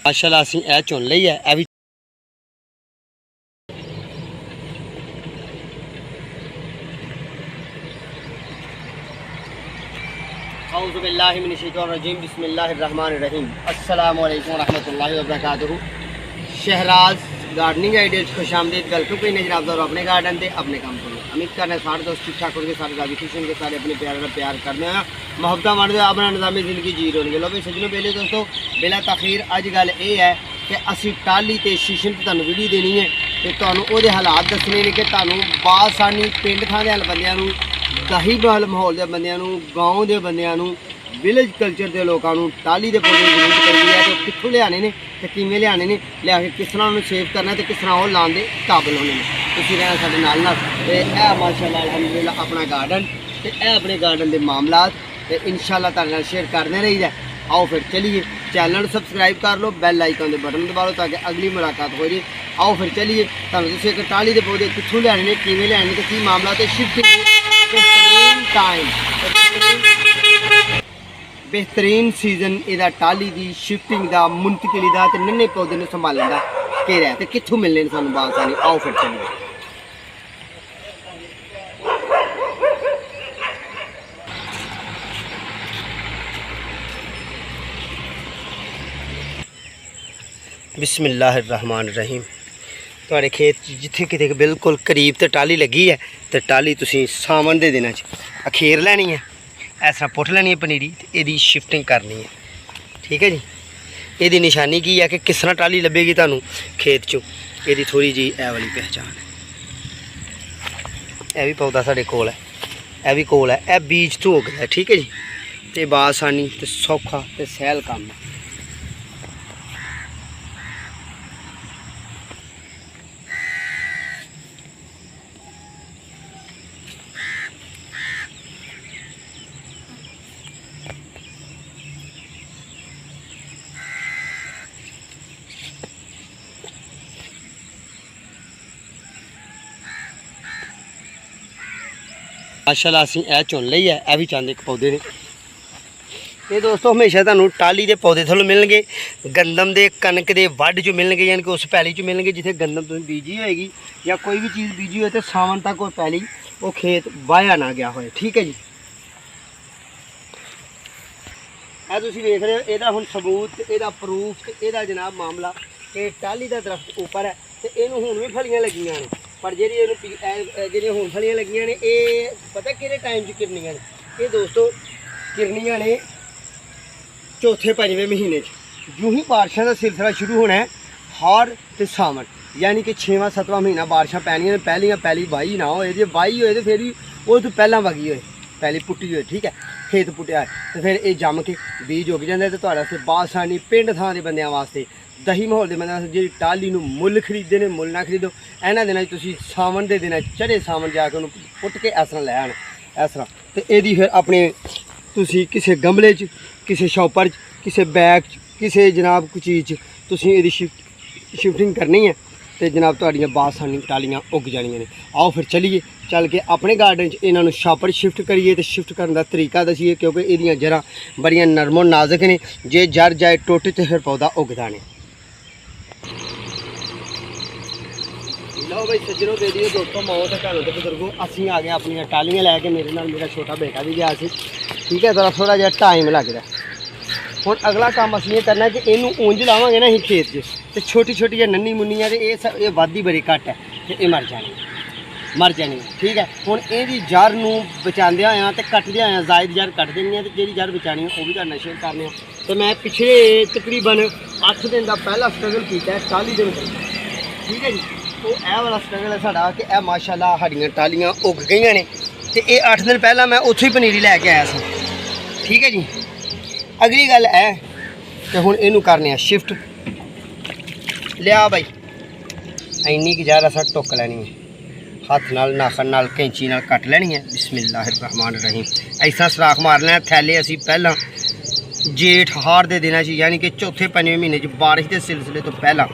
माशाल्लाह असीं ए चुन लई है। ए भी औज़ु बिल्लाहि मिनश शैतानिर रजीम बिस्मिल्लाहिर रहमानिर रहीम। अस्सलामु अलैकुम रहमतुल्लाहि व बरकातुहू। शहराज गार्डनिंग आइडियाज खुशामदीद। वेलकम करें जनाब दौर अपने गार्डन से अपने काम करें। उम्मीद करना सारे दोस्त ठीक ठाक होंगे, सारे राजी खुश होंगे, सारे अपने प्यार का प्यार करने मोहब्बत मारते अपना निज़ामी ज़िंदगी जी रहे होंगे। लो भाई सजनों पहले दोस्तों बिला तखीर अज गल ये है कि असी टाली तो शीशम की तुहानू वीडियो देनी है तो तुहानू उहदे हालात दसने ने कि तुहानू बासानी पिंड थां दे बंदियां नू दही बहल माहौल के बंदियां नू गाँव के बंदियां नू विलेज कल्चर के लोगों को टाली के पौधे जरूरत करती है तो कितों लियाने ने तो किमें लियाने ने लिया के किस तरह उन्होंने सेव करना तो किस तरह वो लाने के काबिल होने तुसीं रहना साडे नाल नाल। ते ए माशाअल्लाह अल्हम्दुलिल्लाह अपना गार्डन तो यह अपने गार्डन के मामलात तो इंशाअल्लाह तुहाडे नाल शेयर करते रहीदा। आओ फिर चलिए चैनल सब्सक्राइब कर लो, बैल आइकन के बटन दबा लो ताकि अगली मुलाकात हो जाए। आओ फिर चलिए तुहानू दस्सिए कि टाली के पौधे कितों लियाने ने किमें लियाने तो की मामला तो शिफ्टिंग बेहतरीन टाइम बेहतरीन सीजन इहदा टाली की शिफ्टिंग का मुंतकिली का नन्हे पौधे को संभालने का केड़ा है तो कितों मिलने सानू बासानी। आओ फिर चलिए। बिस्मिल्लाहिर्रहमानिर्रहीम। तुहाडे खेत जिथे किते बिल्कुल करीब तो टाली लगी है तो टाली तुसीं सावन के दिनों अखेर लैनी है, इस तरह पुट लैनी है पनीरी तो यदी शिफ्टिंग करनी है। ठीक है जी। यदी निशानी की है कि किस तरह टाली लभेगी तुहानू खेत चों, यदी थोड़ी जी ए वाली पहचान है। यह भी पौधा साढ़े कोल है, यह भी कोल है, यह बीज तो उगदा है। ठीक है जी। तो बासानी तो सौखा तो सहल काम है। माशाअल्लाह असीं ए चुन लई है। यह भी चंद एक पौधे ने। ये दोस्तों हमेशा तुहानू टाली के पौधे थल्लों मिलणगे, गंदम के कनक के वढ चो मिलणगे, यानी कि उस पैली चो मिलणगे जिथे गंदम तुसीं बीजी होएगी या कोई भी चीज़ बीजी हो तो सावन तक वो पैली वो खेत वाया ना गया होए। ठीक है जी। ਇਹ ਤੁਸੀਂ ਵੇਖ ਰਹੇ ਹੋ ਇਹਦਾ ਹੁਣ ਸਬੂਤ ਇਹਦਾ ਪ੍ਰੂਫ ਤੇ ਇਹਦਾ ਜਨਾਬ ਮਾਮਲਾ ਕਿ ਟਾਲੀ ਦਾ ਦਰਖਤ ਉੱਪਰ ਹੈ ਤੇ ਇਹਨੂੰ ਹੁਣ ਵੀ ਫਲੀਆਂ ਲੱਗੀਆਂ ਨੇ, ਪਰ ਜਿਹੜੀ ਇਹਨੂੰ ਜਿਹੜੀਆਂ ਹੁਣ ਫਲੀਆਂ ਲੱਗੀਆਂ ਨੇ ਇਹ ਪਤਾ ਕਿਹੜੇ ਟਾਈਮ 'ਚ ਕਿਰਨੀਆਂ ਨੇ। ਇਹ ਦੋਸਤੋ ਕਿਰਨੀਆਂ ਨੇ चौथे पंजवें महीने जो ही बारिशों का सिलसिला शुरू होना है हाड़ तो सावन, यानी कि 6वां 7वां महीना बारिशां पैनियां ने। पहली वाही ना होए, जे वाही होए तो फिर भी वो तो पहला वगी होए, पहली पुट्टी होए। ठीक है। खेत पुट्टिया तो फिर ये जम के बीज उग जाता है तो तुहाडे वास्ते बासानी पिंड थां दे बंदियां वास्ते दही माहौल के बंदियां जी टाली नूं मुल खरीदे ने मुल ना खरीदो। इन्हां दिनां तुसीं सावन के दिन चढ़े सावन जाके उन्होंने पुट के इस तरह लै आण इस तरह तो यदी फिर अपने तुसीं किसी गमले च किसी शॉपर किसी बैग किसी जनाब कोई चीज़ तुसीं इहदी शिफ्टिंग करनी है तो जनाब तुहाड़ियां बासानी टालियां उग जानियां ने। आओ फिर चलिए चल के अपने गार्डन इन्हां नूं शॉपर शिफ्ट करिए तो शिफ्ट करने का तरीका दसीए, क्योंकि इहदियां जड़ां बड़ियां नरमो नाजुक ने, जे जड़ जाए टुट तो फिर पौधा उगदा नहीं। लो भाई सज्जनों बेलियो दोस्तों माओ तो घरों तो बुजुर्गों असीं आ गए अपनी टालियां लैके। मेरे नाल मेरा छोटा बेटा भी गया सी। ठीक है। थोड़ा जिहा टाइम लगदा। हुण अगला काम असीं ये करना कि इनू ऊंज लावांगे ना असीं खेत च तो छोटी छोटी नन्नी मुन्नियां ये वादी बड़ी घट है तो ये मर जानी। ठीक है। हुण इहदी जड़ नूं बचांदे होइआं ते कट्टदे होइआं जायद जड़ कट देनी है तो जिहड़ी जड़ बचानी है वो भी तुहाडे नाल शेयर करने आ। तो मैं पिछले तकरीबन 8 दिन का पहला स्ट्रगल किया है टाली दे विच। ठीक है जी। तो यह वाला स्ट्रगल है साडा कि यह माशाअल्लाह साडीआं टालियां उग गईआं ने ते ये 8 दिन पहला मैं उत्थों ही पनीरी लैके आया सा। ठीक है जी। अगली गल है कि हुण इनू करने शिफ्ट लिया भाई इन्नी की जड़ असां टुक लैनी है, हथ नाल नाखन नाल कैंची नाल कट लैनी है। बिस्मिल्लाहिर्रहमानिर्रहीम। ऐसा सराख मार लेना थैले असीं पहला जेठ हाड़ के दिनों यानी कि चौथे पंजवें महीने बारिश के सिलसिले तो पहला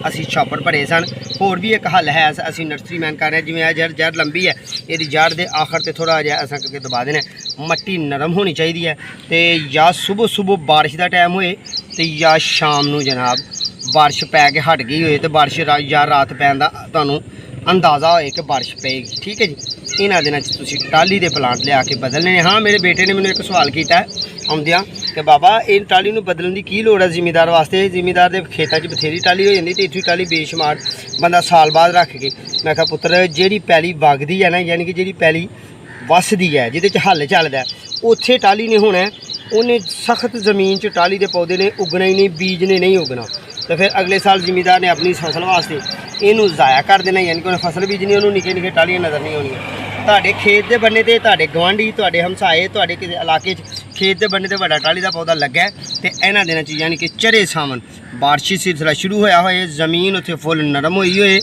ਅਸੀਂ ਛਾਪਰ ਭਰੇ ਸਨ। ਹੋਰ ਵੀ ਇੱਕ ਹੱਲ ਹੈ, ਅਸੀਂ ਨਰਸਰੀਮੈਨ ਕਰ ਰਹੇ ਜਿਵੇਂ ਇਹ ਜੜ ਲੰਬੀ ਹੈ, ਇਹਦੀ ਜੜ ਦੇ ਆਖਰ ਤੇ ਥੋੜਾ ਜਿਹਾ ਅਸਾਂ ਕਰਕੇ ਦਬਾ ਦੇਣਾ। ਮੱਟੀ ਨਰਮ ਹੋਣੀ ਚਾਹੀਦੀ ਹੈ ਤੇ ਜਾਂ ਸੁਬਹ ਬਾਰਿਸ਼ ਦਾ ਟਾਈਮ ਹੋਏ ਤੇ ਜਾਂ ਸ਼ਾਮ ਨੂੰ ਜਨਾਬ ਬਾਰਿਸ਼ ਪੈ ਕੇ ਹਟ ਗਈ ਹੋਏ ਤੇ ਬਾਰਿਸ਼ ਜਾਂ ਰਾਤ ਪੈਣ ਦਾ ਤੁਹਾਨੂੰ ਅੰਦਾਜ਼ਾ ਹੋਏ कि बारिश पेगी। ठीक है जी। इन्होंने दिनों तुम टाली के प्लांट लिया के बदलने। हाँ, मेरे बेटे ने मैंने एक सवाल किया आउंदियां कि बाबा इन टाली नूं बदलने की की लोड़ है जिमीदार वास्ते। जिमीदार के खेतों च बथेरी टाली हो जाती तो इत्थों टाली बेशुमार बंदा साल बाद रख के। मैं कहा पुत्र जिहड़ी पैली वगदी है ना, यानी कि जिहड़ी पैली वसदी है जिहदे च हल चलदा है उत्थे टाली ने होना उन्हें सख्त जमीन च टाली के पौधे ने उगना ही नहीं, बीज ने नहीं उगना। तो फिर अगले साल जिमीदार ने अपनी फसल वास्ते इनू ज़ाया कर देना, यानी कि उन्हें फसल बीजनी, उन्होंने निके निके टालियां नज़र नहीं आउणियां। तुहाडे खेत के बन्ने ते तुहाडे गवांढी तुहाडे हमसाए तुहाडे किसी इलाके खेत के बन्ने ते वड्डा टाली का पौधा लग्गा है तो इन्हां दिनां च यानी कि चढ़े सावन बारिशी सिलसिला शुरू होया होए, जमीन उत्थे फुल नरम होई होए,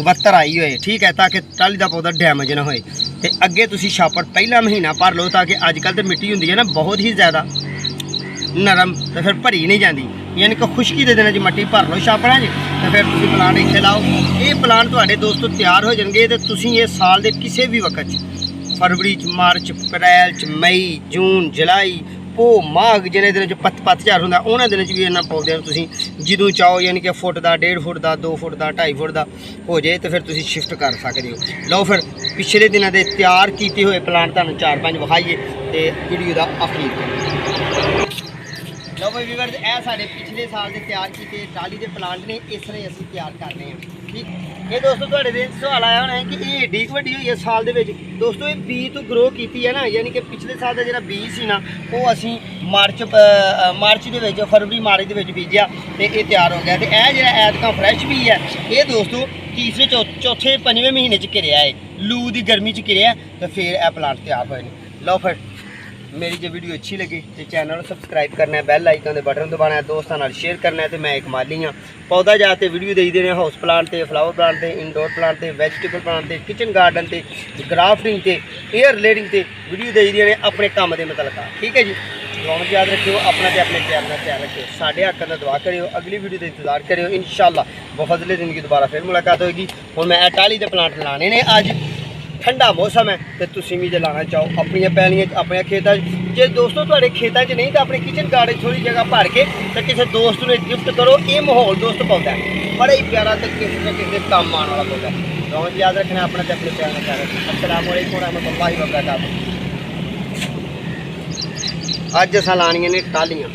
बत्तर आई होए। ठीक है, ताकि टाली का पौधा डैमेज ना होए। तो अगे तुसीं छापर पहला महीना भर लो ताकि अजकल तो मिट्टी हुंदी है ना बहुत ही ज़्यादा नरम, तो फिर भरी नहीं जाती, यानी कि खुश्की के दिनों च मट्टी भर लो छापरां च तो फिर तुसीं प्लांट इत्थे लाओ। ये प्लांट तुहाडे दोस्तों तैयार हो जाएंगे तो तुसीं ये साल के किसी भी वक्त फरवरी च, मार्च, अप्रैल च, मई, जून, जुलाई, पो, माघ जिन्हें दिनों च पतझड़ होंदा उन्होंने दिनों च भी इन्हां पौधे तुसीं जदों चाहो यानी कि फुट का, 1.5 फुट का, 2 फुट का, 2.5 फुट का हो जाए तो फिर तुसीं शिफ्ट कर सकते हो। लो फिर पिछले दिनों के तैयार किए हुए प्लांट तुहानूं 4-5 विखाइए तो वीडियो का आखिर। लो भाई व्यूअर्स, यह साढ़े पिछले साल के तैयार किए टाली के प्लांट ने, इस तरह असीं तैयार कर रहे हैं। ठीक, ये दोस्तों तुहाडे दिल च सवाल आया होना है कि ये एडी वड्डी हुई है साल दे विच। दोस्तों ये बी तो ग्रो की है ना, यानी कि पिछले साल का जो बी सी ना वो असीं मार्च के विच, फरवरी मार्च के विच बीजिया तो ये तैयार हो गया। तो यह जो ऐतकां फ्रैश बी है ये दोस्तों तीसरे चौथे 5वें महीने च घिरिया है, लू की गर्मी च घिरिया तो फिर यह प्लांट तैयार होए ने। लो फिर मेरी जो वीडियो अच्छी लगी तो चैनल सबसक्राइब करना है, बैल आइकन के बटन दबाना है, दोस्तों नाल शेयर करना है। तो मैं एक माली हाँ, पौधा जाते वीडियो दे देने हाउस प्लांट से, फ्लावर प्लांट से, इंडोर प्लांट से, वैजीटेबल प्लांट से, किचन गार्डन से, ग्राफ्टिंग से, एयर लेयरिंग से वीडियो दे देने अपने काम के मतलब। ठीक है जी। दुआओं याद रखियो, अपना तो अपने प्यार का ख्याल रखियो, साढ़े आकर का दुआ करियो, अगली वीडियो का इंतजार करियो। इंशाअल्लाह बफज़ले ज़िंदगी दोबारा फिर मुलाकात होगी। और मैं टाली के प्लांट लाने ने, अज ठंडा मौसम है तो तुसीं भी जे लाना चाहो अपनी पैलियां अपने खेतों जे दोस्तों तुहाडे खेतों नहीं तो अपने किचन गार्डन थोड़ी जगह भर के तो किसी दोस्त को गिफ्ट करो। ये माहौल दोस्त पौधा है बड़ा ही प्यारा तो किसी न किसी काम आने वाला पौधा है। तो याद रखना अपना तो अपने प्यार का ख्याल रखना। अस्सलाम वालेकुम रहमतुल्लाहि व बरकातहू। अज असां लानियां ने टालियां।